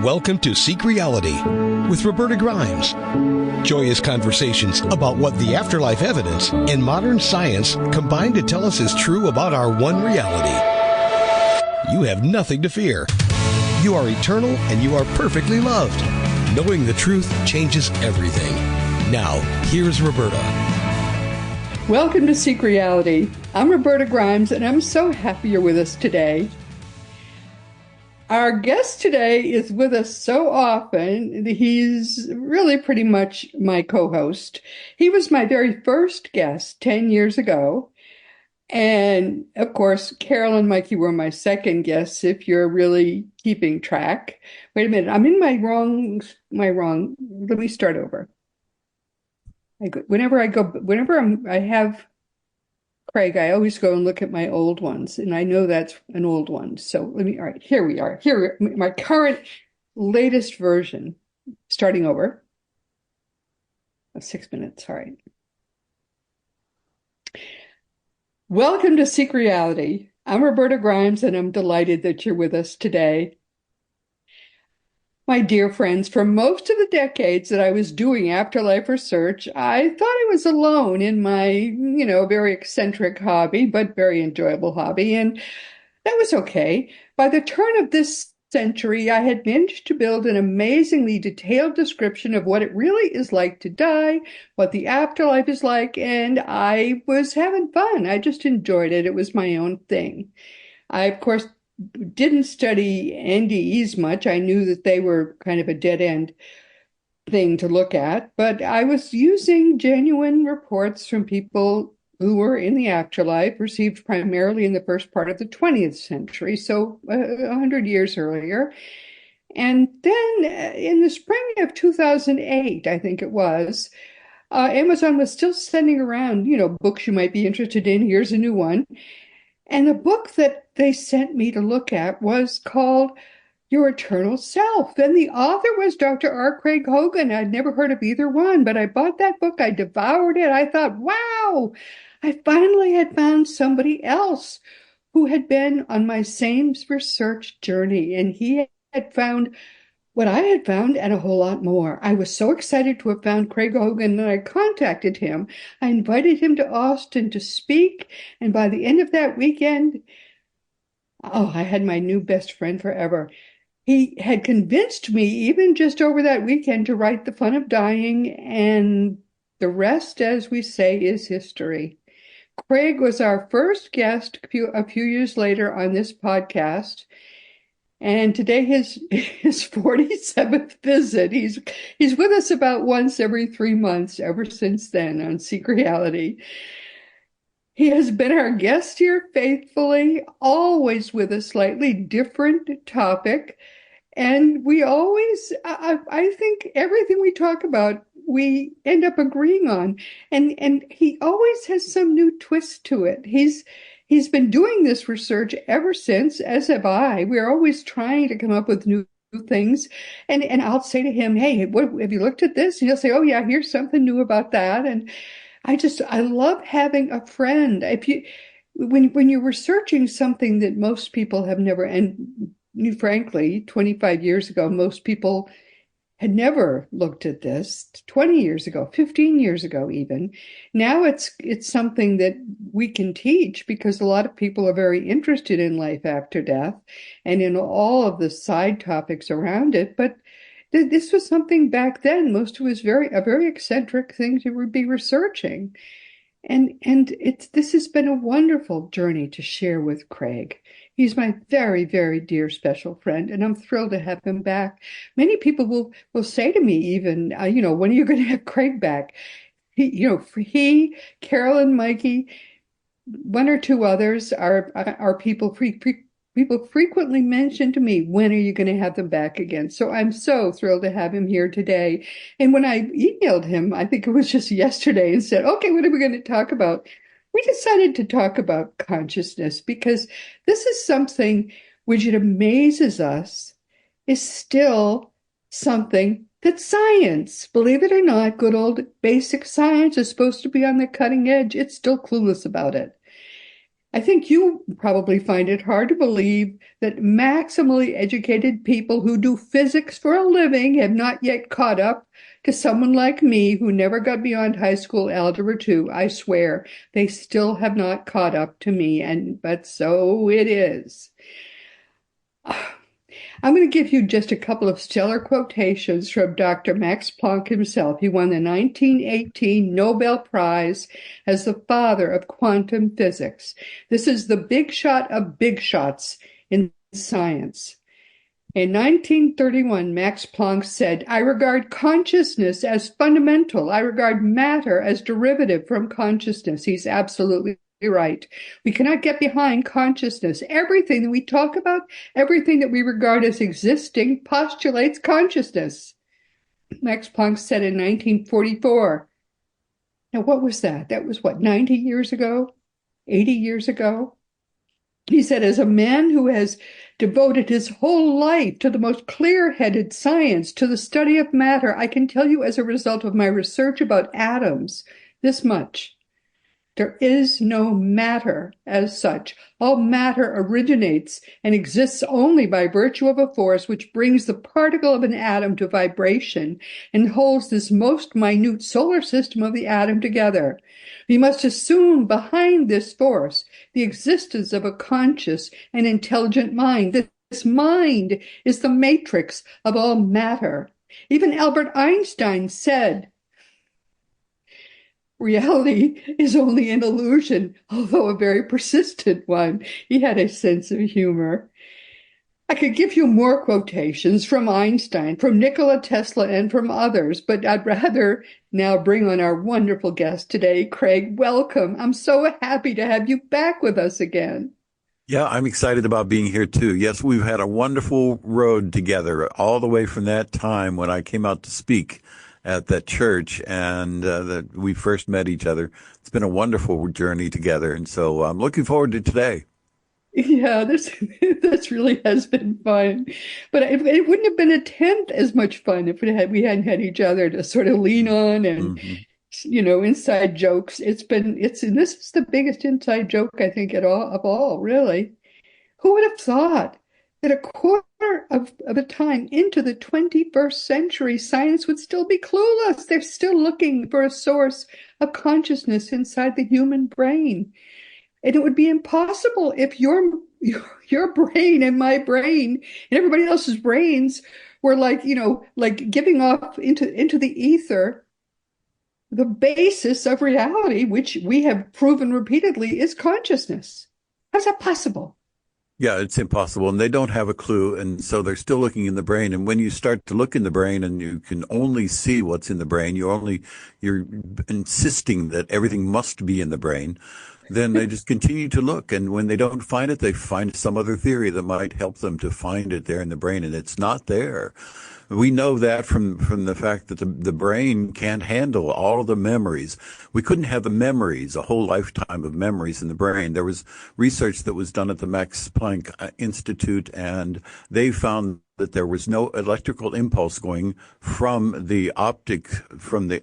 Welcome to Seek Reality with Roberta Grimes. Joyous conversations about what the afterlife evidence and modern science combine to tell us is true about our one reality. You have nothing to fear. You are eternal and you are perfectly loved. Knowing the truth changes everything. Now, here's Roberta. Welcome to Seek Reality. I'm Roberta Grimes, and I'm so happy you're with us today. Our guest today is with us so often, he's really pretty much my co-host. He was my very first guest 10 years ago. And of course, Carol and Mikey were my second guests, if you're really keeping track. Wait a minute, I'm in my wrong, let me start over. Whenever I have Craig, I always go and look at my old ones, and I know that's an old one. So all right, here we are. My current, latest version, starting over. 6 minutes, all right. Welcome to Seek Reality. I'm Roberta Grimes, and I'm delighted that you're with us today. My dear friends, for most of the decades that I was doing afterlife research, I thought I was alone in my, very eccentric hobby, but very enjoyable hobby, and that was okay. By the turn of this century, I had managed to build an amazingly detailed description of what it really is like to die, what the afterlife is like, and I was having fun. I just enjoyed it. It was my own thing. I, of course, didn't study NDEs much. I knew that they were kind of a dead-end thing to look at, but I was using genuine reports from people who were in the afterlife, received primarily in the first part of the 20th century, so 100 years earlier. And then in the spring of 2008, I think it was, Amazon was still sending around, books you might be interested in. Here's a new one. And the book that they sent me to look at was called Your Eternal Self. And the author was Dr. R. Craig Hogan. I'd never heard of either one, but I bought that book. I devoured it. I thought, wow, I finally had found somebody else who had been on my same research journey. And he had found what I had found and a whole lot more. I was so excited to have found Craig Hogan that I contacted him. I invited him to Austin to speak. And by the end of that weekend, I had my new best friend forever. He had convinced me, even just over that weekend, to write The Fun of Dying. And the rest, as we say, is history. Craig was our first guest a few years later on this podcast. And today his 47th visit. He's with us about once every 3 months ever since then on Seek Reality. He has been our guest here faithfully, always with a slightly different topic. And we always, I think everything we talk about, we end up agreeing on. And he always has some new twist to it. He's been doing this research ever since, as have I. We're always trying to come up with new things. And I'll say to him, hey, what, have you looked at this? And he'll say, oh, yeah, here's something new about that. And I love having a friend. When you're researching something that most people have never, and frankly, 25 years ago, most people had never looked at this, 20 years ago, 15 years ago even. Now it's something that we can teach because a lot of people are very interested in life after death and in all of the side topics around it. But this was something back then, most of it was a very eccentric thing to be researching. And this has been a wonderful journey to share with Craig. He's my very, very dear special friend, and I'm thrilled to have him back. Many people will say to me even, when are you going to have Craig back? He, Carol and Mikey, one or two others are people frequently mention to me, when are you going to have them back again? So I'm so thrilled to have him here today. And when I emailed him, I think it was just yesterday, and said, okay, what are we going to talk about? We decided to talk about consciousness because this is something which, it amazes us, is still something that science, believe it or not, good old basic science is supposed to be on the cutting edge. It's still clueless about it. I think you probably find it hard to believe that maximally educated people who do physics for a living have not yet caught up to someone like me who never got beyond high school algebra 2. I swear, they still have not caught up to me, but so it is. I'm going to give you just a couple of stellar quotations from Dr. Max Planck himself. He won the 1918 Nobel Prize as the father of quantum physics. This is the big shot of big shots in science. In 1931, Max Planck said, "I regard consciousness as fundamental. I regard matter as derivative from consciousness." He's absolutely right. We cannot get behind consciousness. Everything that we talk about, everything that we regard as existing, postulates consciousness. Max Planck said in 1944. Now, what was that? That was what, 90 years ago? 80 years ago? He said, as a man who has devoted his whole life to the most clear-headed science, to the study of matter, I can tell you as a result of my research about atoms, this much. There is no matter as such. All matter originates and exists only by virtue of a force which brings the particle of an atom to vibration and holds this most minute solar system of the atom together. We must assume behind this force the existence of a conscious and intelligent mind. This mind is the matrix of all matter. Even Albert Einstein said, reality is only an illusion, although a very persistent one. He had a sense of humor. I could give you more quotations from Einstein, from Nikola Tesla, and from others, but I'd rather now bring on our wonderful guest today, Craig. Welcome. I'm so happy to have you back with us again. Yeah, I'm excited about being here too. Yes, we've had a wonderful road together all the way from that time when I came out to speak at that church and that we first met each other. It's been a wonderful journey together. And so I'm looking forward to today. Yeah, this really has been fun, but it wouldn't have been a tenth as much fun if we hadn't had each other to sort of lean on and Hmm. inside jokes. And this is the biggest inside joke I think at all of all, really. Who would have thought that a quarter of a time into the 21st century, science would still be clueless? They're still looking for a source of consciousness inside the human brain. And it would be impossible if your brain and my brain and everybody else's brains were like giving off into the ether the basis of reality, which we have proven repeatedly is consciousness. How's that possible? Yeah, it's impossible. And they don't have a clue. And so they're still looking in the brain. And when you start to look in the brain and you can only see what's in the brain, you're insisting that everything must be in the brain. Then they just continue to look. And when they don't find it, they find some other theory that might help them to find it there in the brain. And it's not there. We know that from the fact that the brain can't handle all of the memories. We couldn't have the memories, a whole lifetime of memories in the brain. There was research that was done at the Max Planck Institute, and they found that there was no electrical impulse going from the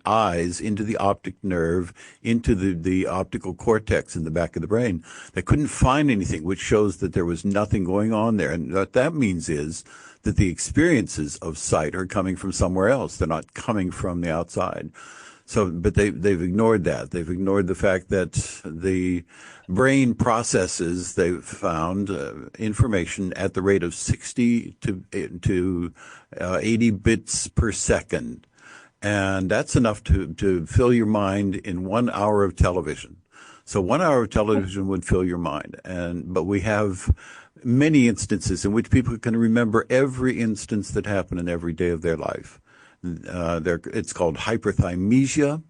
eyes into the optic nerve, into the optical cortex in the back of the brain. They couldn't find anything, which shows that there was nothing going on there. And what that means is that the experiences of sight are coming from somewhere else. They're not coming from the outside. So, but they've ignored that. They've ignored the fact that the brain processes, they've found information at the rate of 60 to 80 bits per second. And that's enough to fill your mind in 1 hour of television. So 1 hour of television would fill your mind. But we have many instances in which people can remember every instance that happened in every day of their life. It's called hyperthymesia,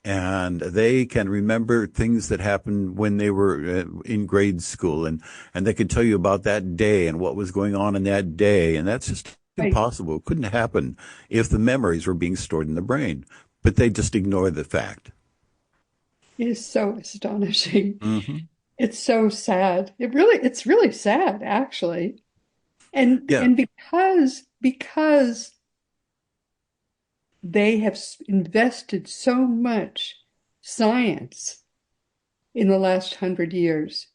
and they can remember things that happened when they were in grade school, and they can tell you about that day and what was going on in that day, and that's just Right. impossible. It couldn't happen if the memories were being stored in the brain, but they just ignore the fact. It is so astonishing. Hmm. It's so sad. It's really sad, actually. And Yeah. and because they have invested so much science in the last 100 years,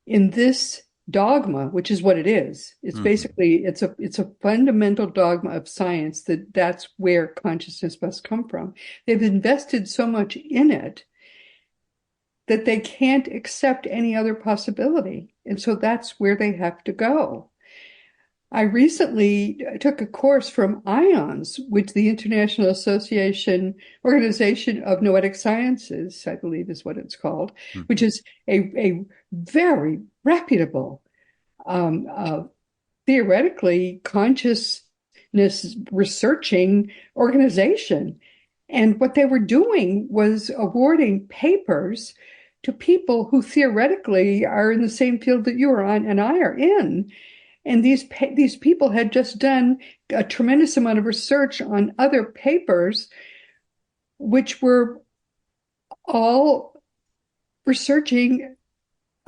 in this dogma, which is what it is. It's Hmm. basically it's a fundamental dogma of science that that's where consciousness must come from. They've invested so much in it that they can't accept any other possibility. And so that's where they have to go. I recently took a course from IONS, which the International Organization of Noetic Sciences, I believe is what it's called, which is a very reputable, uh, theoretically consciousness researching organization. And what they were doing was awarding papers to people who theoretically are in the same field that you are on and I are in. And these people had just done a tremendous amount of research on other papers, which were all researching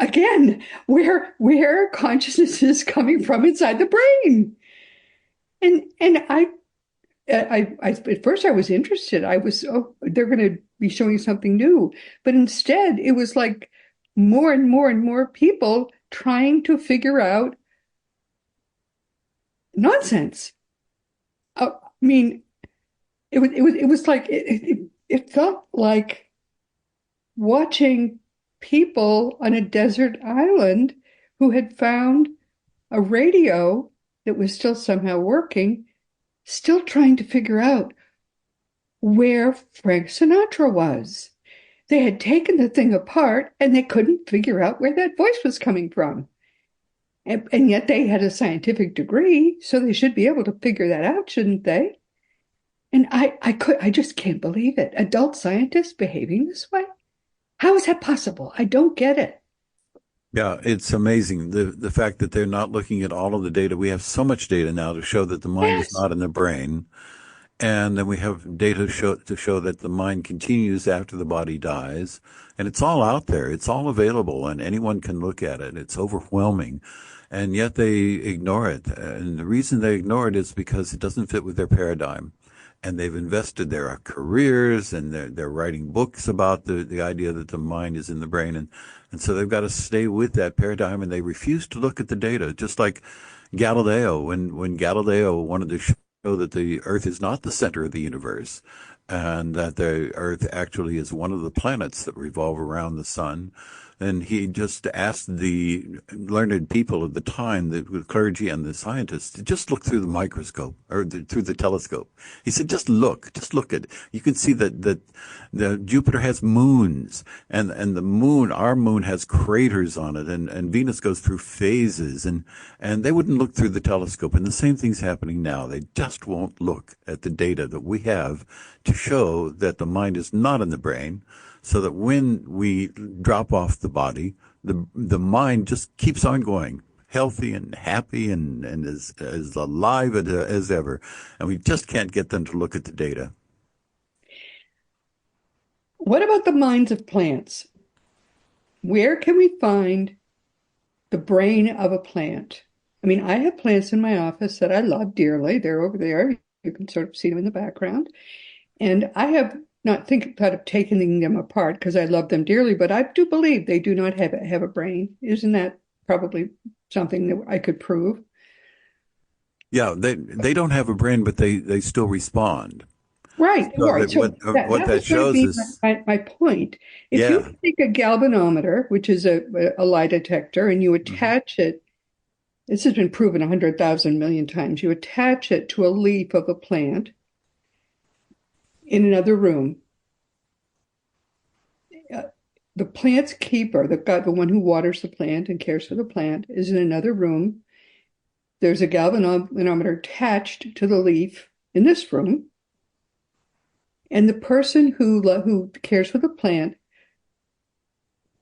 again where consciousness is coming from inside the brain. And at first I was interested. I was, oh, they're going to be showing something new. But instead, it was like more and more and more people trying to figure out nonsense. I mean, it was like it felt like watching people on a desert island who had found a radio that was still somehow working, still trying to figure out where Frank Sinatra was. They had taken the thing apart and they couldn't figure out where that voice was coming from. And yet they had a scientific degree, so they should be able to figure that out, shouldn't they? And I just can't believe it. Adult scientists behaving this way? How is that possible? I don't get it. Yeah, it's amazing the fact that they're not looking at all of the data. We have so much data now to show that the mind is Yes, not in the brain, and then we have data to show that the mind continues after the body dies, and it's all out there. It's all available, and anyone can look at it. It's overwhelming, and yet they ignore it. And the reason they ignore it is because it doesn't fit with their paradigm. And they've invested their careers and they're writing books about the idea that the mind is in the brain. And so they've got to stay with that paradigm and they refuse to look at the data. Just like Galileo, when Galileo wanted to show that the Earth is not the center of the universe and that the Earth actually is one of the planets that revolve around the sun. And he just asked the learned people of the time, the clergy and the scientists, to just look through the microscope or through the telescope. He said, just look at it. You can see that the Jupiter has moons and the moon, our moon has craters on it and Venus goes through phases and they wouldn't look through the telescope. And the same thing's happening now. They just won't look at the data that we have to show that the mind is not in the brain, so that when we drop off the body, the mind just keeps on going, healthy and happy and as alive as ever. And we just can't get them to look at the data. what about the minds of plants? Where can we find the brain of a plant? I mean, I have plants in my office that I love dearly. They're over there. You can sort of see them in the background. And I have not thought of taking them apart because I love them dearly, but I do believe they do not have a brain. Isn't that probably something that I could prove? Yeah, they don't have a brain, but they still respond. Right, So right. that So what that that was going to shows be is, my point. If you yeah. take a galvanometer, which is a lie detector, and you Mhm. attach it, this has been proven 100,000 million times, you attach it to a leaf of a plant in another room. Uh, the plant's keeper, the one who waters the plant and cares for the plant, is in another room. There's a galvanometer attached to the leaf in this room, and the person who cares for the plant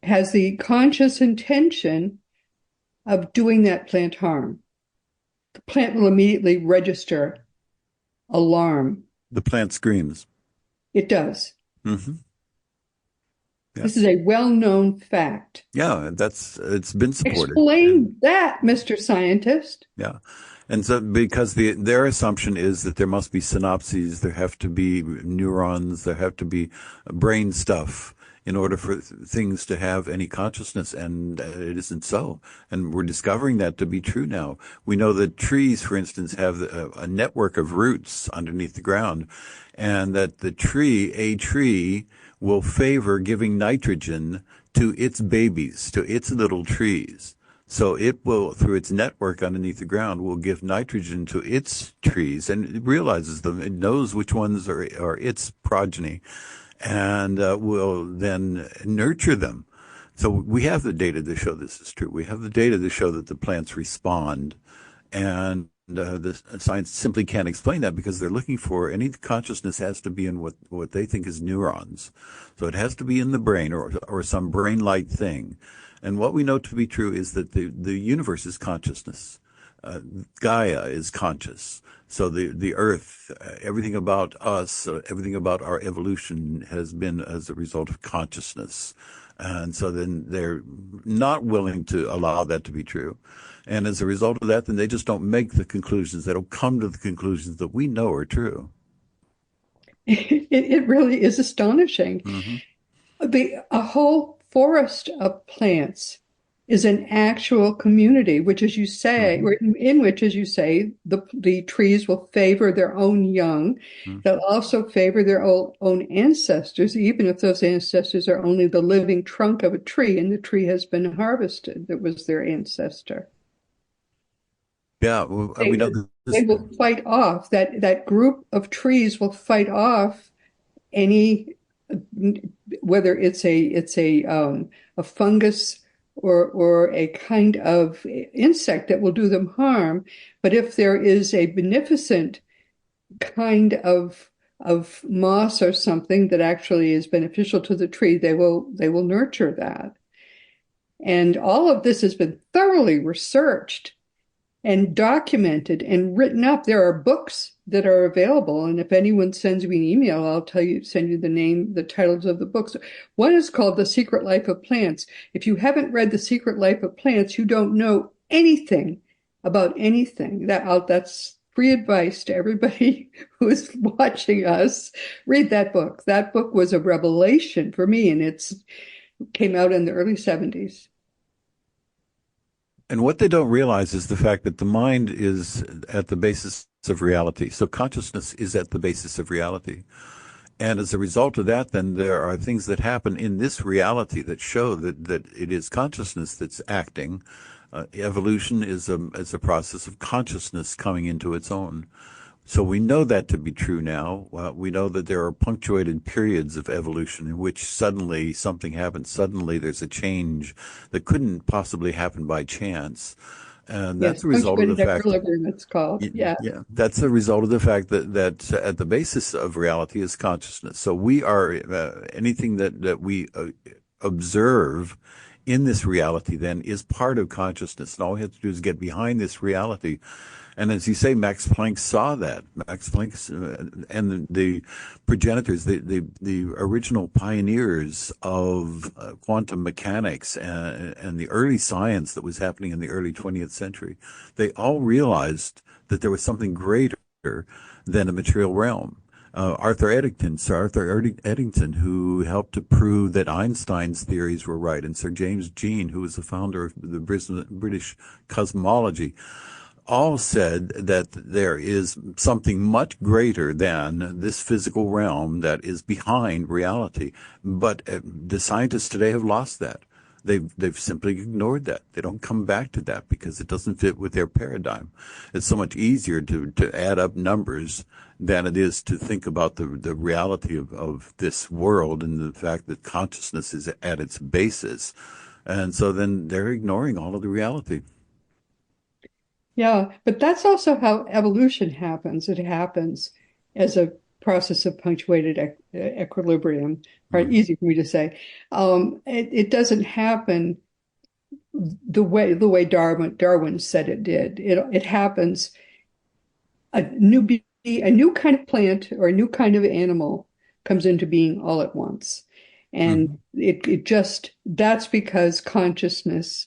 has the conscious intention of doing that plant harm. The plant will immediately register alarm. The plant screams. It does. Hmm. Yeah. This is a well-known fact. Yeah, it's been supported. And Explain that, Mr. Scientist. yeah. And so because their assumption is that there must be synapses, there have to be neurons, there have to be brain stuff in order for things to have any consciousness, and it isn't so. And we're discovering that to be true now. We know that trees, for instance, have a network of roots underneath the ground, and that a tree will favor giving nitrogen to its babies, to its little trees. So it will, through its network underneath the ground, will give nitrogen to its trees, and it realizes them. It knows which ones are its progeny, and will then nurture them. So we have the data to show this is true. We have the data to show that the plants respond, and the science simply can't explain that because they're looking for any consciousness has to be in what they think is neurons. So it has to be in the brain or some brain-like thing. And what we know to be true is that the universe is consciousness. Gaia is conscious. So the earth, everything about us, everything about our evolution has been as a result of consciousness. And so then they're not willing to allow that to be true. And as a result of that, then they just don't make the conclusions that'll come to the conclusions that we know are true. It really is astonishing. Mm-hmm. A whole forest of plants is an actual community, which, as you say, Mm-hmm. or in which, as you say, the trees will favor their own young. Mm-hmm. They'll also favor their own ancestors, even if those ancestors are only the living trunk of a tree and the tree has been harvested, that was their ancestor. Yeah, well, They, we know they this. will fight off, that group of trees will fight off any, whether it's a fungus or a kind of insect that will do them harm. But if there is a beneficent kind of moss or something that actually is beneficial to the tree, they will nurture that. And all of this has been thoroughly researched and documented and written up. There are books that are available, and if anyone sends me an email, I'll send you the titles of the books. One is called The Secret Life of Plants. If you haven't read The Secret Life of Plants, you don't know anything about anything. That's free advice to everybody who is watching us. Read that book. That book was a revelation for me, and it came out in the early 70s. And what they don't realize is the fact that the mind is at the basis of reality. So consciousness is at the basis of reality. And as a result of that, then there are things that happen in this reality that show that it is consciousness that's acting. Evolution is a process of consciousness coming into its own. So we know that to be true now. We know that there are punctuated periods of evolution in which suddenly something happens. Suddenly there's a change that couldn't possibly happen by chance. And Yes, that's a result of the punctuated fact, equilibrium, it's called. Yeah. yeah, that's a result of the fact that at the basis of reality is consciousness. So we are, anything that we observe in this reality then is part of consciousness. And all we have to do is get behind this reality. And as you say, Max Planck saw that. Max Planck and the progenitors, the original pioneers of quantum mechanics and the early science that was happening in the early 20th century, they all realized that there was something greater than a material realm. Sir Arthur Eddington, who helped to prove that Einstein's theories were right, and Sir James Jean, who was the founder of the British cosmology, all said that there is something much greater than this physical realm that is behind reality. But the scientists today have lost that. They've simply ignored that. They don't come back to that because it doesn't fit with their paradigm. It's so much easier to add up numbers than it is to think about the reality of this world and the fact that consciousness is at its basis. And so then they're ignoring all of the reality. Yeah, but that's also how evolution happens. It happens as a process of punctuated equilibrium, or Mm-hmm. easy for me to say. It doesn't happen the way Darwin said it did. It happens a new kind of plant or a new kind of animal comes into being all at once. And that's because consciousness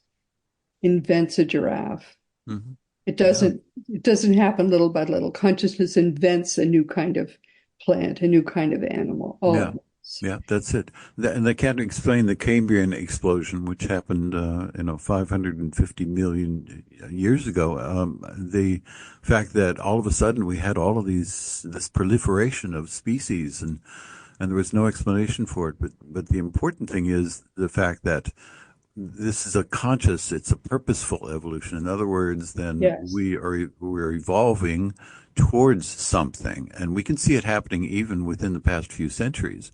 invents a giraffe. Mm-hmm. It Yeah. doesn't happen little by little. Consciousness invents a new kind of plant, a new kind of animal all Yeah. at once. Yeah, that's it. And they can't explain the Cambrian explosion, which happened, 550 million years ago. The fact that all of a sudden we had all of this proliferation of species, and there was no explanation for it. But the important thing is the fact that this is it's a purposeful evolution. In other words, then Yes. we're evolving towards something, and we can see it happening even within the past few centuries,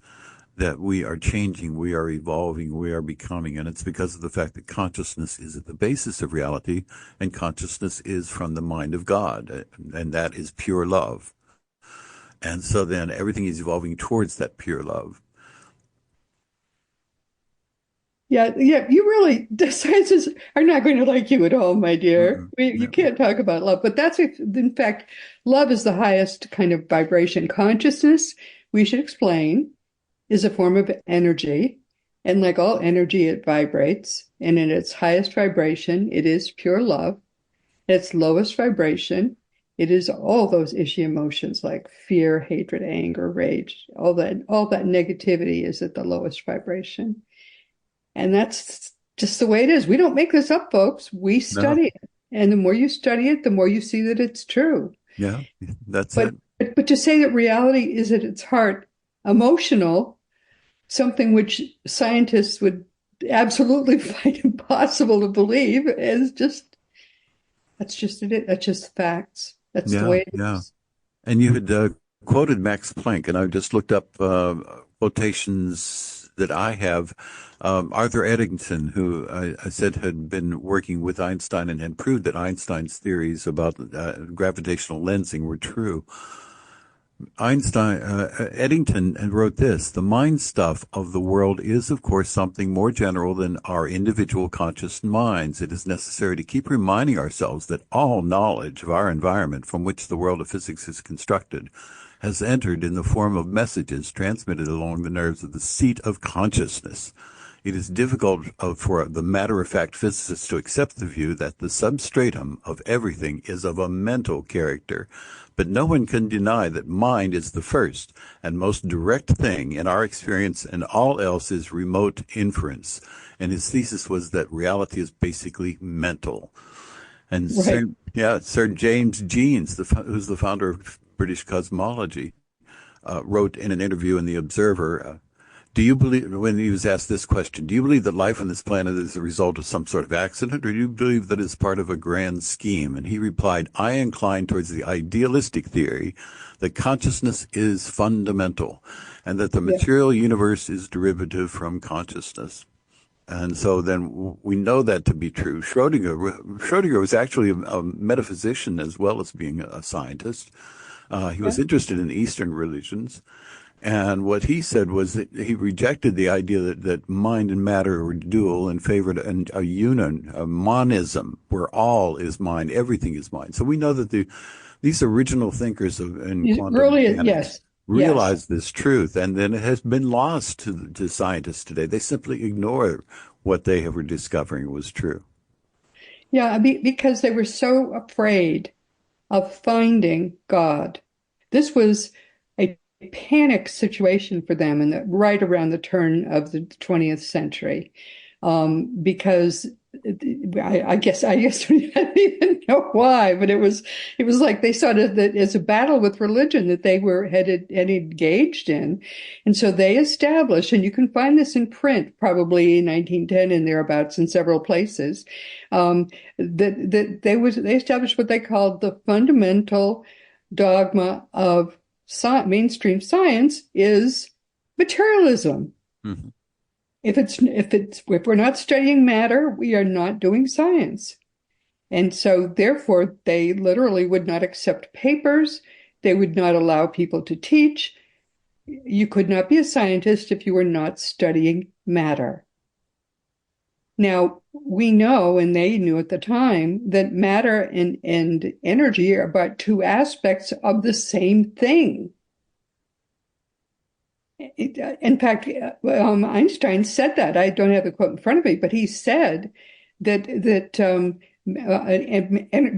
that we are changing, we are evolving, we are becoming. And it's because of the fact that consciousness is at the basis of reality, and consciousness is from the mind of God, and that is pure love. And so then everything is evolving towards that pure love. Yeah, yeah, you really, the sciences are not going to like you at all, my dear. You Yeah. can't talk about love, but in fact, love is the highest kind of vibration. Consciousness, we should explain, is a form of energy. And like all energy, it vibrates. And in its highest vibration, it is pure love. At its lowest vibration, it is all those ishy emotions like fear, hatred, anger, rage. All that negativity is at the lowest vibration. And that's just the way it is. We don't make this up, folks. We No. study it. And the more you study it, the more you see that it's true. Yeah. That's But it. but to say that reality is at its heart emotional, something which scientists would absolutely find impossible to believe, is just that's just it. That's just facts. That's the Yeah. way it Yeah. is. And you had quoted Max Planck, and I just looked up quotations that I have. Arthur Eddington, who I said had been working with Einstein and had proved that Einstein's theories about gravitational lensing were true. Eddington wrote this: the mind stuff of the world is, of course, something more general than our individual conscious minds. It is necessary to keep reminding ourselves that all knowledge of our environment from which the world of physics is constructed has entered in the form of messages transmitted along the nerves of the seat of consciousness. It is difficult for the matter-of-fact physicist to accept the view that the substratum of everything is of a mental character, but no one can deny that mind is the first and most direct thing in our experience, and all else is remote inference. And his thesis was that reality is basically mental. And Right. Sir James Jeans, who's the founder of British cosmology, wrote in an interview in The Observer, do you believe, when he was asked this question, do you believe that life on this planet is the result of some sort of accident, or do you believe that it's part of a grand scheme? And he replied, I incline towards the idealistic theory that consciousness is fundamental and that the Yeah. material universe is derivative from consciousness. And so then we know that to be true. Schrodinger was actually a metaphysician as well as being a scientist. He Yeah. was interested in Eastern religions. And what he said was that he rejected the idea that mind and matter were dual and favored a union, a monism, where all is mind, everything is mind. So we know that these original thinkers in quantum Really, mechanics yes. Yes. realized this truth, and then it has been lost to scientists today. They simply ignore what they were discovering was true. Yeah, because they were so afraid of finding God. This was a panic situation for them right around the turn of the 20th century, because I guess I don't even know why, but it was like they saw that as a battle with religion that they had engaged in, and so they established, and you can find this in print, probably in 1910 and thereabouts in several places, they established what they called the fundamental dogma of mainstream science is materialism. Mm-hmm. If we're not studying matter, we are not doing science. And so therefore they literally would not accept papers. They would not allow people to teach. You could not be a scientist if you were not studying matter. Now, we know, and they knew at the time, that matter and energy are about two aspects of the same thing. In fact, Einstein said that. I don't have the quote in front of me, but he said that and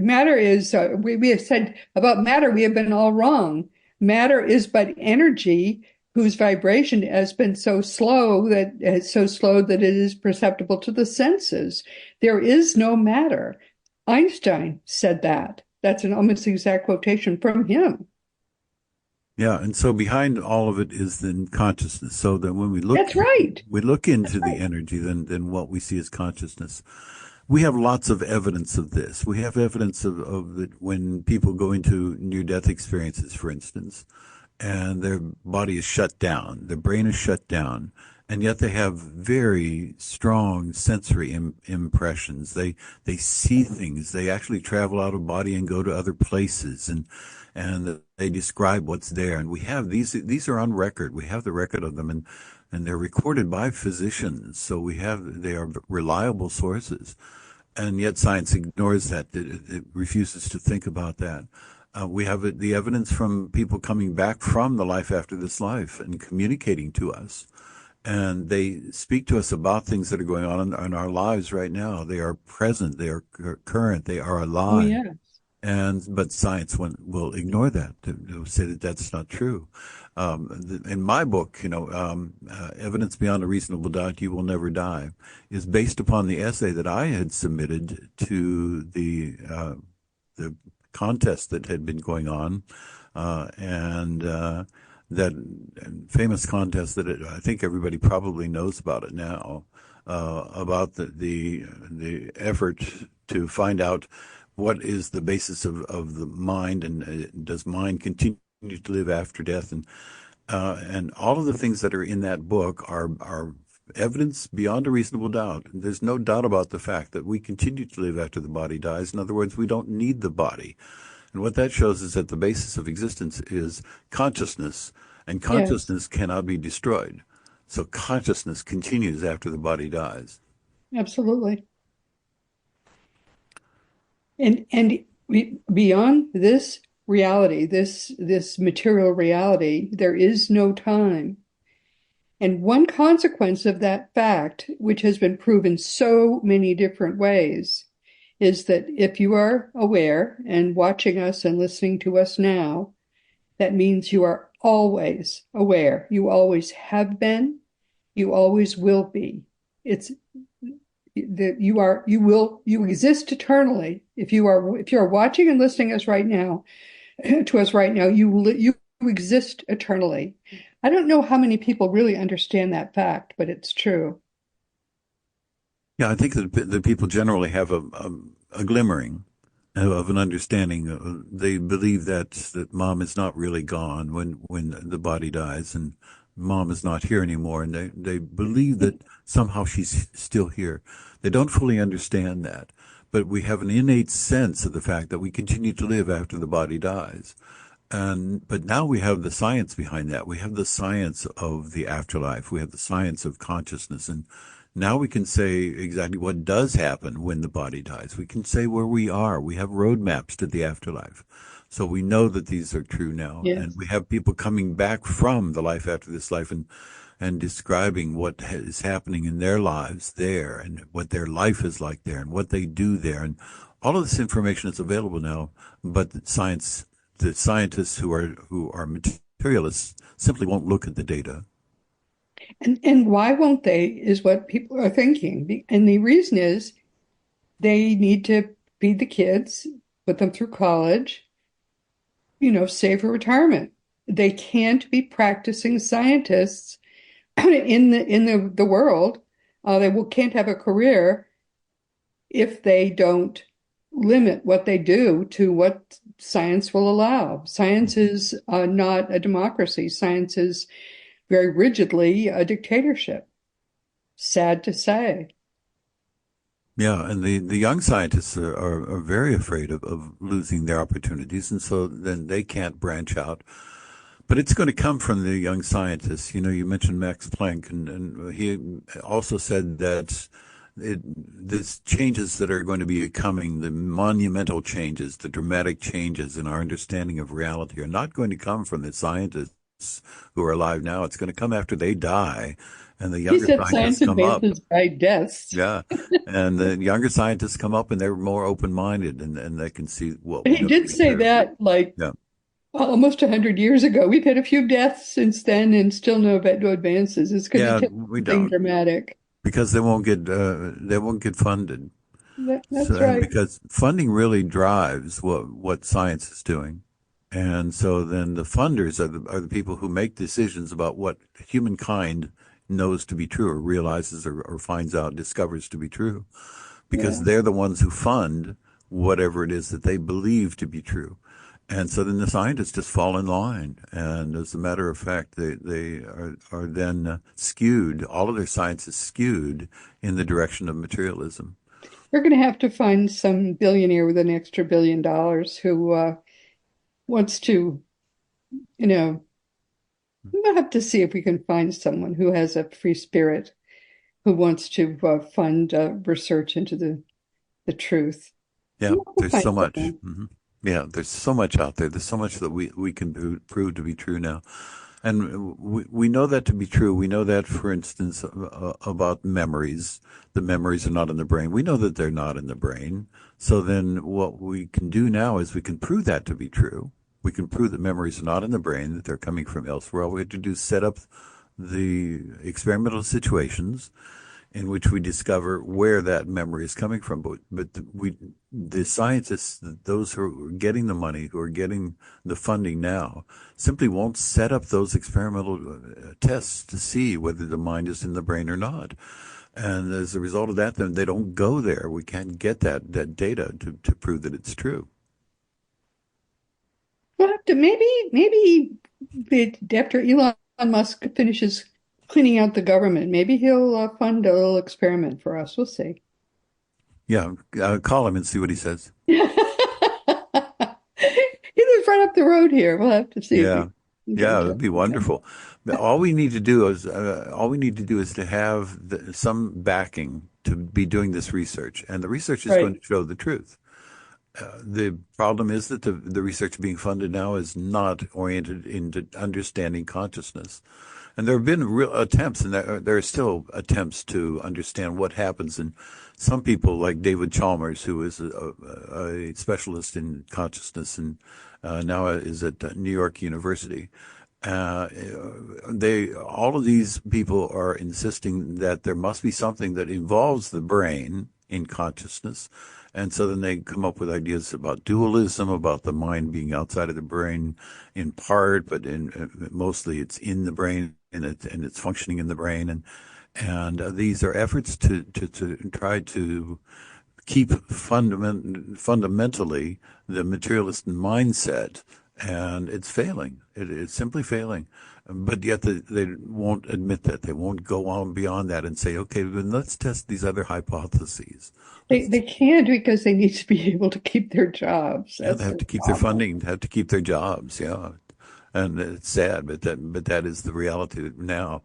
matter is, we have said about matter, we have been all wrong. Matter is but energy whose vibration has been so slow that it is perceptible to the senses. There is no matter. Einstein said that. That's an almost exact quotation from him. Yeah, and so behind all of it is then consciousness. So that when That's right. we look into That's the right. energy, then what we see is consciousness. We have lots of evidence of this. We have evidence of that when people go into near-death experiences, for instance, and their body is shut down, their brain is shut down, and yet they have very strong sensory impressions. They see things. They actually travel out of body and go to other places, and they describe what's there. And we have these are on record. We have the record of them, and they're recorded by physicians. So they are reliable sources. And yet science ignores that. It refuses to think about that. We have the evidence from people coming back from the life after this life and communicating to us. And they speak to us about things that are going on in our lives right now. They are present. They are current. They are Oh, alive. yeah. But science will ignore that. They'll say that that's not true. In my book, Evidence Beyond a Reasonable Doubt, You Will Never Die, is based upon the essay that I had submitted to the contest that had been going on, and that famous contest that I think everybody probably knows about it now, about the effort to find out what is the basis of the mind, and does mind continue to live after death, and all of the things that are in that book are evidence beyond a reasonable doubt. There's no doubt about the fact that we continue to live after the body dies. In other words, we don't need the body. And what that shows is that the basis of existence is consciousness, and Yes, consciousness cannot be destroyed. So consciousness continues after the body dies. absolutely. And beyond this reality, this material reality, there is no time. And one consequence of that fact, which has been proven so many different ways, is that if you are aware and watching us and listening to us now, that means you are always aware. You always have been, you always will be. It's that you exist eternally. If you are watching and listening us right now, to us right now, you exist eternally. I don't know how many people really understand that fact, but it's true. Yeah, I think that the people generally have a glimmering of an understanding. They believe that mom is not really gone when the body dies, and mom is not here anymore, and they believe that somehow she's still here. They don't fully understand that, but we have an innate sense of the fact that we continue to live after the body dies. But now we have the science behind that. We have the science of the afterlife. We have the science of consciousness. And now we can say exactly what does happen when the body dies. We can say where we are. We have roadmaps to the afterlife. So we know that these are true now. And Yes. we have people coming back from the life after this life and describing what is happening in their lives there, and what their life is like there, and what they do there. And all of this information is available now, but the scientists who are materialists simply won't look at the data. And why won't they is what people are thinking. And the reason is they need to feed the kids, put them through college, save for retirement. They can't be practicing scientists in the world. Can't have a career if they don't limit what they do to what science will allow. Science is not a democracy. Science is very rigidly a dictatorship. Sad to say. Yeah, and the young scientists are very afraid of losing their opportunities, and so then they can't branch out. But it's going to come from the young scientists. You mentioned Max Planck, and he also said that these changes that are going to be coming, the monumental changes, the dramatic changes in our understanding of reality, are not going to come from the scientists who are alive now. It's going to come after they die, and the He younger said scientists science come up. advances by deaths. Yeah, and the younger scientists come up, and they're more open-minded, and they can see what we He know to did be say true. that like Yeah. almost 100 years ago. We've had a few deaths since then and still no advances. It's going to Yeah, take we something don't dramatic. because they won't get funded. So, That's and right. because funding really drives what science is doing. And so then the funders are the people who make decisions about what humankind knows to be true or realizes or finds out, discovers to be true, because Yeah. they're the ones who fund whatever it is that they believe to be true. And so then the scientists just fall in line. And as a matter of fact, are then skewed, all of their science is skewed in the direction of materialism. We're going to have to find some billionaire with an extra $1 billion who wants to, you know, we'll have to see if we can find someone who has a free spirit who wants to fund research into the truth. Yeah, We'll there's find so much. someone. Yeah, there's so much out there. There's so much that we can prove to be true now. And we know that to be true. We know that, for instance, about memories. The memories are not in the brain. We know that they're not in the brain. So then what we can do now is we can prove that to be true. We can prove that memories are not in the brain, that they're coming from elsewhere. All we have to do is set up the experimental situations in which we discover where that memory is coming from. The scientists, those who are getting the money, who are getting the funding now, simply won't set up those experimental tests to see whether the mind is in the brain or not. And as a result of that, then they don't go there. We can't get that data to prove that it's true. We'll have to maybe after Elon Musk finishes cleaning out the government, maybe he'll fund a little experiment for us. We'll see. Yeah, call him and see what he says. He lives right up the road here. We'll have to see if we Yeah. can get in Yeah, touch that'd be with him. wonderful. But all we need to do is to have some backing to be doing this research, and the research is going Right. to show the truth. The problem is that the research being funded now is not oriented into understanding consciousness. And there have been real attempts, and there are still attempts to understand what happens. And some people, like David Chalmers, who is a specialist in consciousness and now is at New York University, uh, all of these people are insisting that there must be something that involves the brain in consciousness. And so then they come up with ideas about dualism, about the mind being outside of the brain in part, but mostly it's in the brain and it's functioning in the brain. And these are efforts to try to keep fundamentally the materialist mindset, and it's failing. It's simply failing. But yet they won't admit that. They won't go on beyond that and say, okay, then let's test these other hypotheses. They can't because they need to be able to keep their jobs. Yeah, they That's have their to keep their problem. funding, they have to keep their jobs. Yeah. And it's sad, but that is the reality now.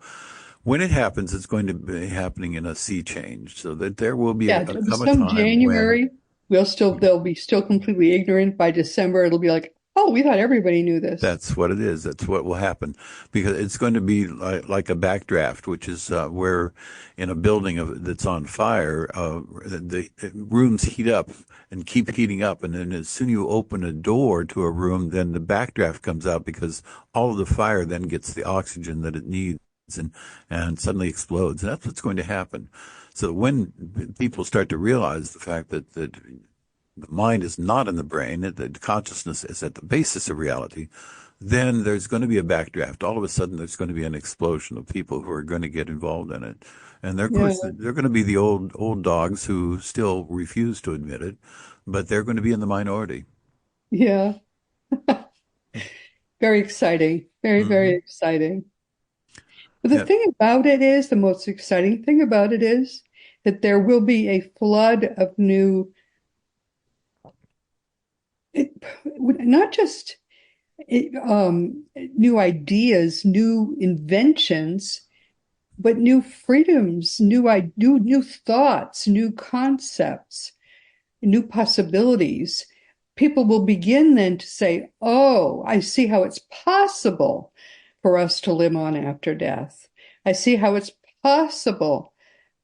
When it happens, it's going to be happening in a sea change, so that there will be Yeah, it'll be come a some time when January. They'll be still completely ignorant by December. It'll be like, oh, we thought everybody knew this. that's what it is. That's what will happen, because it's going to be like a backdraft, which is where in a building that's on fire, the rooms heat up and keep heating up, and then as soon as you open a door to a room, then the backdraft comes out because all of the fire then gets the oxygen that it needs and suddenly explodes. And that's what's going to happen. So when people start to realize the fact that the mind is not in the brain, that consciousness is at the basis of reality, then there's going to be a backdraft. All of a sudden, there's going to be an explosion of people who are going to get involved in it. And they're, of Yeah, course, they're going to be the old dogs who still refuse to admit it, but they're going to be in the minority. yeah. Very exciting. Very, very Hmm. exciting. But the Yeah. thing about it is, the most exciting thing about it is that there will be a flood of it, not just new ideas, new inventions, but new freedoms, new thoughts, new concepts, new possibilities. People will begin then to say, "Oh, I see how it's possible for us to live on after death. I see how it's possible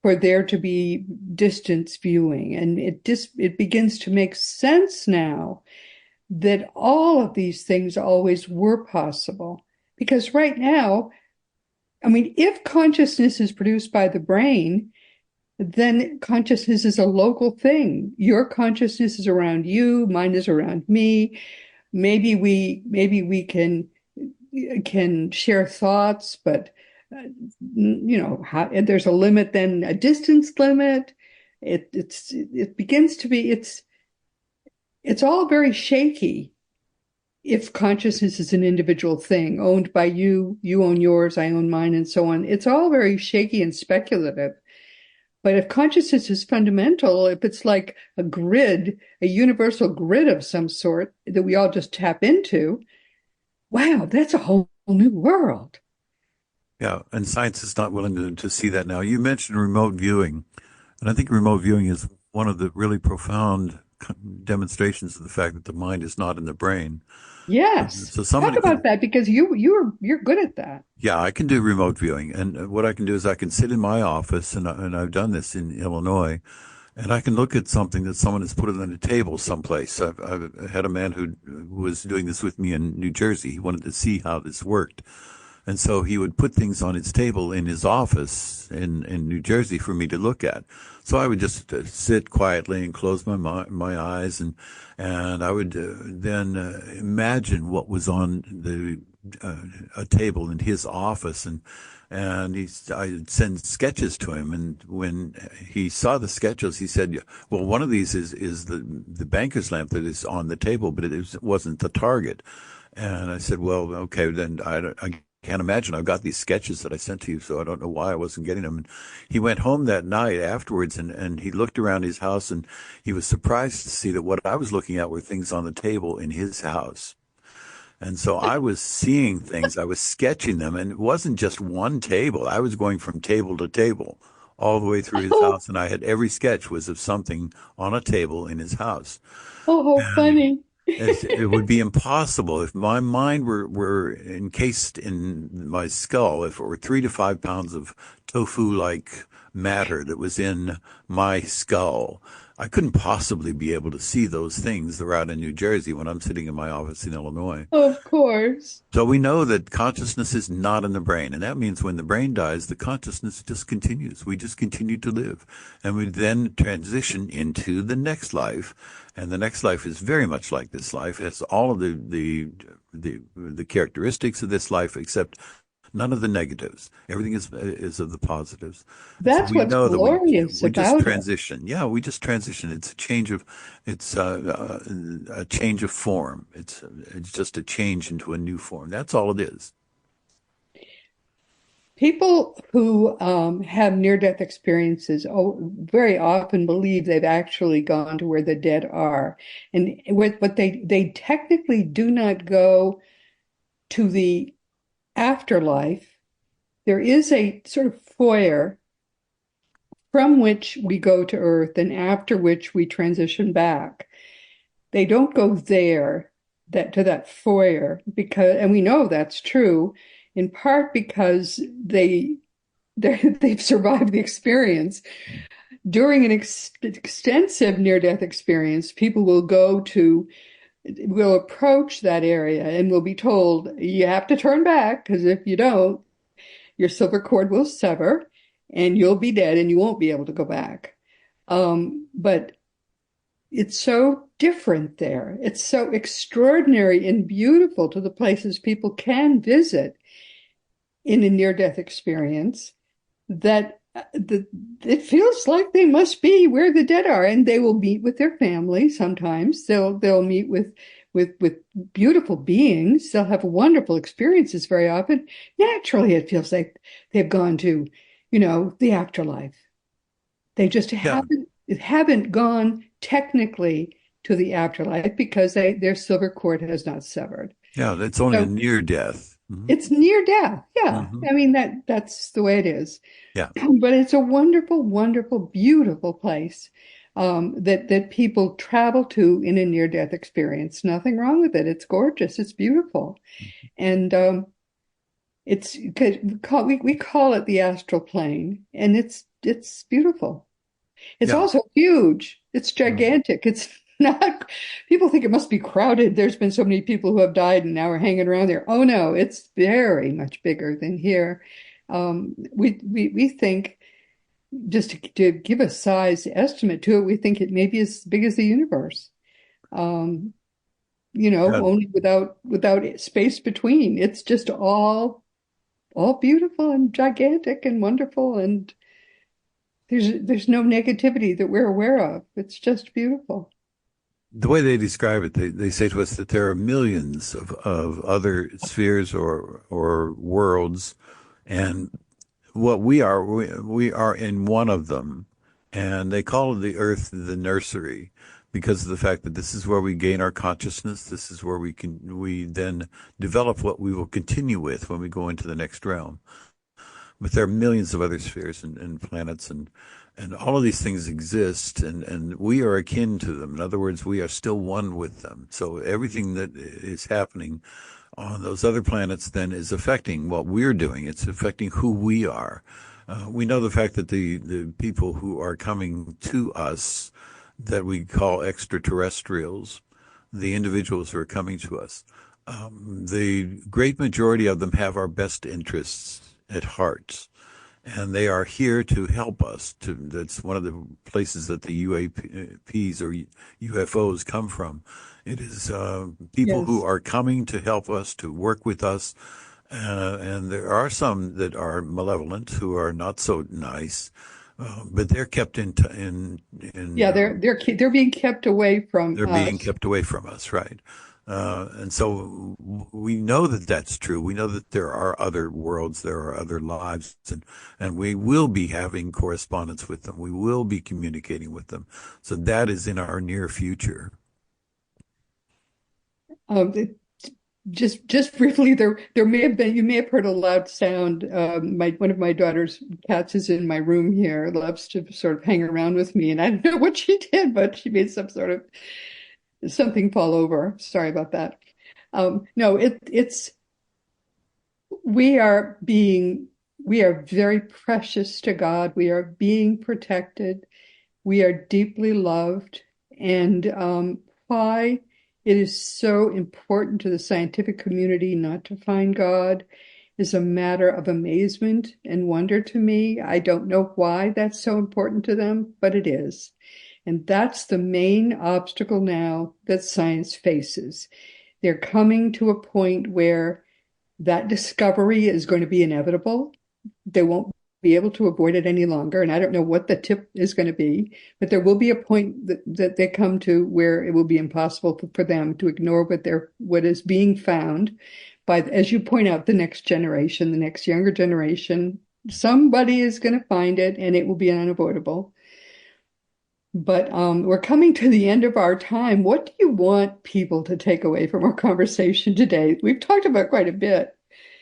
for there to be distance viewing." And it begins to make sense now that all of these things always were possible. Because right now, I mean, if consciousness is produced by the brain, then consciousness is a local thing. Your consciousness is around you, mine is around me. Maybe we can share thoughts, but there's a limit, then a distance limit. It begins to be it's all very shaky if consciousness is an individual thing owned by you, you own yours, I own mine, and so on. It's all very shaky and speculative. But if consciousness is fundamental, if it's like a grid, a universal grid of some sort that we all just tap into, wow, that's a whole new world. Yeah, and science is not willing to see that now. You mentioned remote viewing, and I think remote viewing is one of the really profound demonstrations of the fact that the mind is not in the brain. Yes. So Talk somebody about can, that because you're good at that. yeah, I can do remote viewing, and what I can do is I can sit in my office, and I've done this in Illinois, and I can look at something that someone has put on a table someplace. I've had a man who was doing this with me in New Jersey. He wanted to see how this worked. And so he would put things on his table in his office in New Jersey for me to look at. So I would just sit quietly and close my eyes, and I would then imagine what was on the a table in his office, and I'd send sketches to him, and when he saw the sketches, he said, "Well, one of these is the banker's lamp that is on the table, but it wasn't the target." And I said, "Well, okay, then I can't imagine. I've got these sketches that I sent to you, so I don't know why I wasn't getting them." And he went home that night afterwards, and he looked around his house, and he was surprised to see that what I was looking at were things on the table in his house. And so I was seeing things, I was sketching them, and it wasn't just one table. I was going from table to table all the way through his Oh, house, and I had every sketch was of something on a table in his house. oh, how And funny. it would be impossible if my mind were encased in my skull, if it were 3 to 5 pounds of tofu-like matter that was in my skull. I couldn't possibly be able to see those things that are out in New Jersey when I'm sitting in my office in Illinois. Of course. So we know that consciousness is not in the brain. And that means when the brain dies, the consciousness just continues. We just continue to live. And we then transition into the next life. And the next life is very much like this life. It has all of the characteristics of this life, except none of the negatives. Everything is of the positives. And so That's we what's know that glorious we just about it. transition. Yeah, we just transition. It's a change of form. It's just a change into a new form. That's all it is. People who have near-death experiences very often believe they've actually gone to where the dead are. And what they technically do not go to the afterlife. There is a sort of foyer from which we go to Earth and after which we transition back. They don't go there, to that foyer, because, and we know that's true, in part because they've survived the experience. During an extensive near-death experience, people will approach that area and will be told, you have to turn back, because if you don't, your silver cord will sever and you'll be dead and you won't be able to go back. But it's so different there. It's so extraordinary and beautiful to the places people can visit in a near-death experience that it feels like they must be where the dead are, and they will meet with their family. Sometimes they'll meet with beautiful beings. They'll have wonderful experiences very often. Naturally, it feels like they've gone to, the afterlife. They just Yeah, haven't gone technically to the afterlife because their silver cord has not severed. yeah. It's only a So near death. Hmm. it's near death. Yeah. Hmm. I mean, that's the way it is. Yeah, But it's a wonderful, wonderful, beautiful place that people travel to in a near-death experience. Nothing wrong with it. It's gorgeous. It's beautiful. And it's we call it the astral plane, and it's beautiful. It's yeah. also huge. It's Mhm. gigantic. It's not, people think it must be crowded. There's been so many people who have died and now are hanging around there. Oh no, it's very much bigger than here. We think, just to give a size estimate to it, we think it may be as big as the universe. Um, Yeah. only without space between. It's just all beautiful and gigantic and wonderful, and there's no negativity that we're aware of. It's just beautiful. The way they describe it, they say to us that there are millions of other spheres or worlds, and what we are in one of them, and they call the Earth the nursery because of the fact that this is where we gain our consciousness. This is where we then develop what we will continue with when we go into the next realm. But there are millions of other spheres and planets and all of these things exist and we are akin to them. In other words, we are still one with them. So everything that is happening on those other planets then is affecting what we're doing. It's affecting who we are. We know the fact that the people who are coming to us that we call extraterrestrials, the individuals who are coming to us, the great majority of them have our best interests at heart. And they are here to help us. That's one of the places that the UAPs or UFOs come from. It is people who Yes. are coming to help us, to work with us. And there are some that are malevolent, who are not so nice, but they're kept Yeah, they're being kept away from they're being us. kept away from us, right? And so we know that that's true. We know that there are other worlds, there are other lives, and we will be having correspondence with them. We will be communicating with them. So that is in our near future. It, just briefly, there may have been, you may have heard a loud sound. My one of my daughter's cats is in my room here, loves to sort of hang around with me, and I don't know what she did, but she made some sort of something fall over. Sorry about that. No, it's we are being we are very precious to God. We are being protected. We are deeply loved. And why it is so important to the scientific community not to find God is a matter of amazement and wonder to me. I don't know why that's so important to them, but it is. And that's the main obstacle now that science faces. They're coming to a point where that discovery is going to be inevitable. They won't be able to avoid it any longer. And I don't know what the tip is going to be, but there will be a point that they come to where it will be impossible for them to ignore what is being found by, as you point out, the next generation, the next younger generation. Somebody is going to find it and it will be unavoidable. But we're coming to the end of our time. What do you want people to take away from our conversation today? We've talked about quite a bit.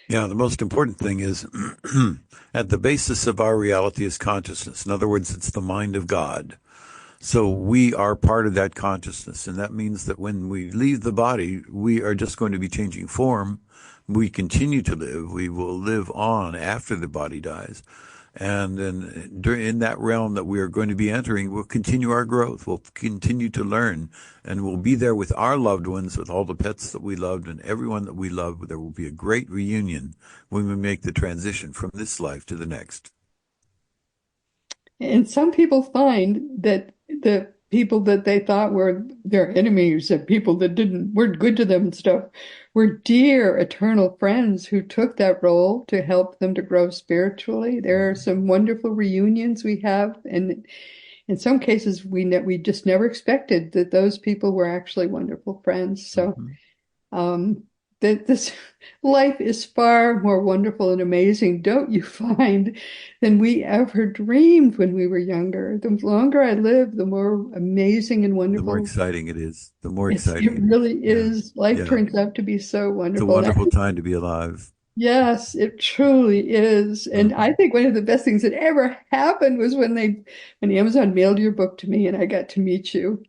Yeah, the most important thing is at the basis of our reality is consciousness. In other words, it's the mind of God. So we are part of that consciousness. And that means that when we leave the body, we are just going to be changing form. We continue to live. We will live on after the body dies. And then in that realm that we are going to be entering, we'll continue our growth. We'll continue to learn and we'll be there with our loved ones, with all the pets that we loved and everyone that we love. There will be a great reunion when we make the transition from this life to the next. And some people find that the people that they thought were their enemies, and people that weren't good to them and stuff, were dear eternal friends who took that role to help them to grow spiritually. There are some wonderful reunions we have, and in some cases we just never expected that those people were actually wonderful friends. So Mhm. um, that this life is far more wonderful and amazing, don't you find, than we ever dreamed when we were younger. The longer I live, the more amazing and The more wonderful exciting it is, the more it exciting it is. really Yeah. is. Life Yeah. turns out to be so It's a wonderful. And I wonderful think, time to be alive. yes, it truly is. And I Mhm. think one of the best things that ever happened was when Amazon mailed your book to me and I got to meet you.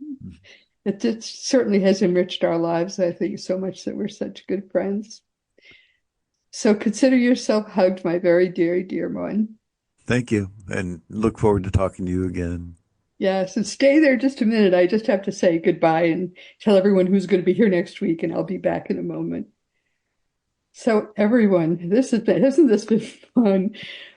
It certainly has enriched our lives, I think, so much that we're such good friends. So consider yourself hugged, my very dear, dear one. Thank you, and look forward to talking to you again. Yes, and stay there just a minute. I just have to say goodbye and tell everyone who's going to be here next week, and I'll be back in a moment. So everyone, hasn't this been fun?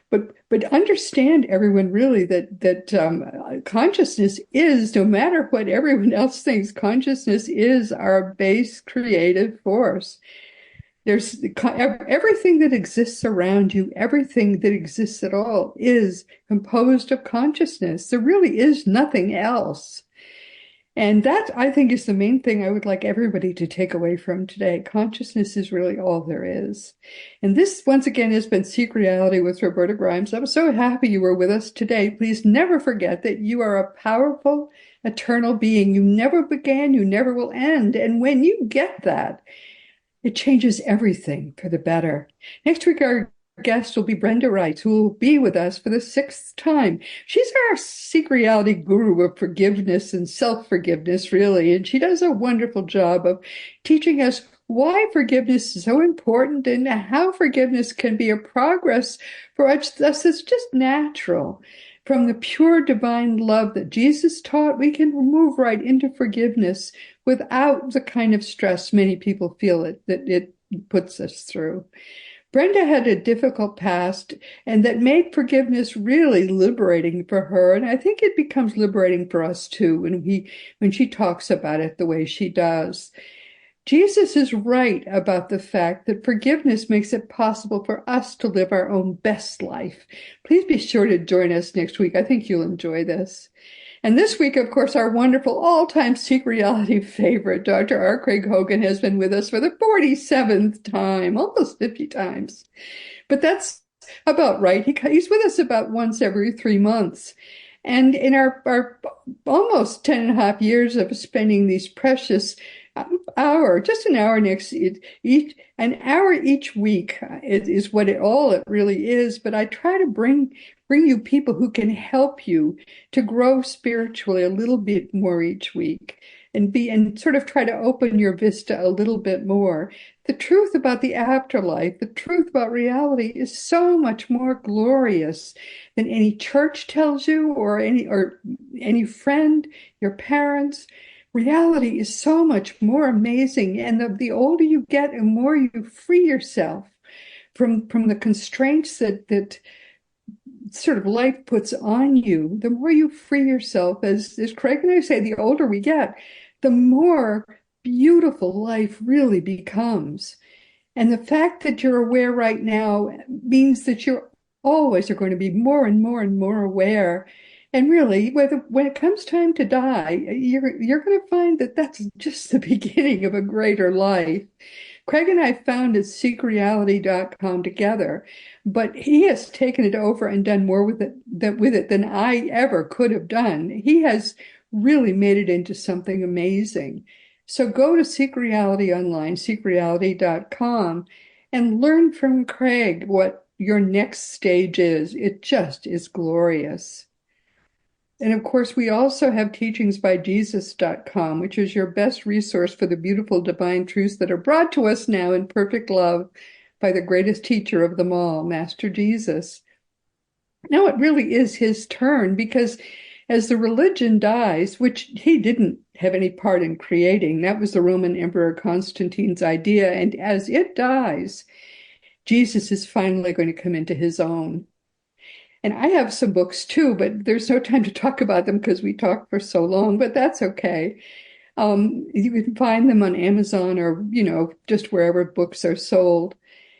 But understand everyone really that consciousness is, no matter what everyone else thinks, consciousness is our base creative force. There's everything that exists around you, everything that exists at all is composed of consciousness. There really is nothing else. And that, I think, is the main thing I would like everybody to take away from today. Consciousness is really all there is. And this, once again, has been Seek Reality with Roberta Grimes. I'm so happy you were with us today. Please never forget that you are a powerful, eternal being. You never began, you never will end. And when you get that, it changes everything for the better. Next week, our guest will be Brenda Wright, who will be with us for the 6th time. She's our Seek Reality guru of forgiveness and self-forgiveness, really, and she does a wonderful job of teaching us why forgiveness is so important and how forgiveness can be a progress for us that's just natural. From the pure divine love that Jesus taught, we can move right into forgiveness without the kind of stress many people feel that it puts us through. Brenda had a difficult past, and that made forgiveness really liberating for her. And I think it becomes liberating for us too when she talks about it the way she does. Jesus is right about the fact that forgiveness makes it possible for us to live our own best life. Please be sure to join us next week. I think you'll enjoy this. And this week, of course, our wonderful all-time Seek Reality favorite, Dr. R. Craig Hogan, has been with us for the 47th time, almost 50 times. But that's about right. He's with us about once every 3 months. And in our almost 10 and a half years of spending these precious just an hour an hour each week is what it really is. But I try to bring you people who can help you to grow spiritually a little bit more each week and sort of try to open your vista a little bit more. The truth about the afterlife, the truth about reality is so much more glorious than any church tells you or any friend, your parents. Reality is so much more amazing, and the older you get, the more you free yourself from the constraints that sort of life puts on you. The more you free yourself, as Craig and I say, the older we get, the more beautiful life really becomes. And the fact that you're aware right now means that you always are going to be more and more and more aware. And really, when it comes time to die, you're going to find that that's just the beginning of a greater life. Craig and I founded seekreality.com together, but he has taken it over and done more with it than I ever could have done. He has really made it into something amazing. So go to Seek Reality online, seekreality.com, and learn from Craig what your next stage is. It just is glorious. And of course, we also have teachingsbyjesus.com, which is your best resource for the beautiful divine truths that are brought to us now in perfect love by the greatest teacher of them all, Master Jesus. Now it really is his turn, because as the religion dies, which he didn't have any part in creating, that was the Roman Emperor Constantine's idea, and as it dies, Jesus is finally going to come into his own. And I have some books too, but there's no time to talk about them because we talked for so long, but that's okay. You can find them on Amazon or, just wherever books are sold.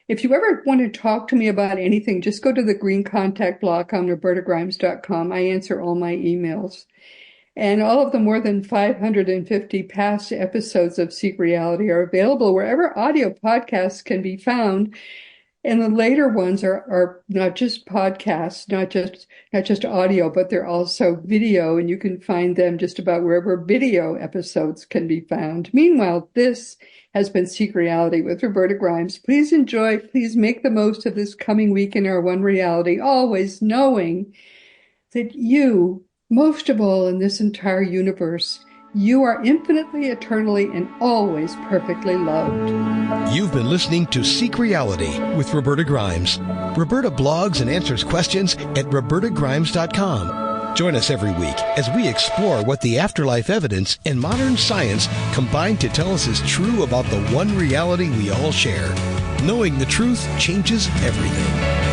If you ever want to talk to me about anything, just go to the green contact block on robertagrimes.com. I answer all my emails. And all of the more than 550 past episodes of Seek Reality are available wherever audio podcasts can be found. And the later ones are not just podcasts, not just audio, but they're also video, and you can find them just about wherever video episodes can be found. Meanwhile, this has been Seek Reality with Roberta Grimes. Please enjoy, please make the most of this coming week in our one reality, always knowing that you, most of all in this entire universe, you are infinitely, eternally, and always perfectly loved. You've been listening to Seek Reality with Roberta Grimes. Roberta blogs and answers questions at robertagrimes.com. Join us every week as we explore what the afterlife evidence and modern science combine to tell us is true about the one reality we all share. Knowing the truth changes everything.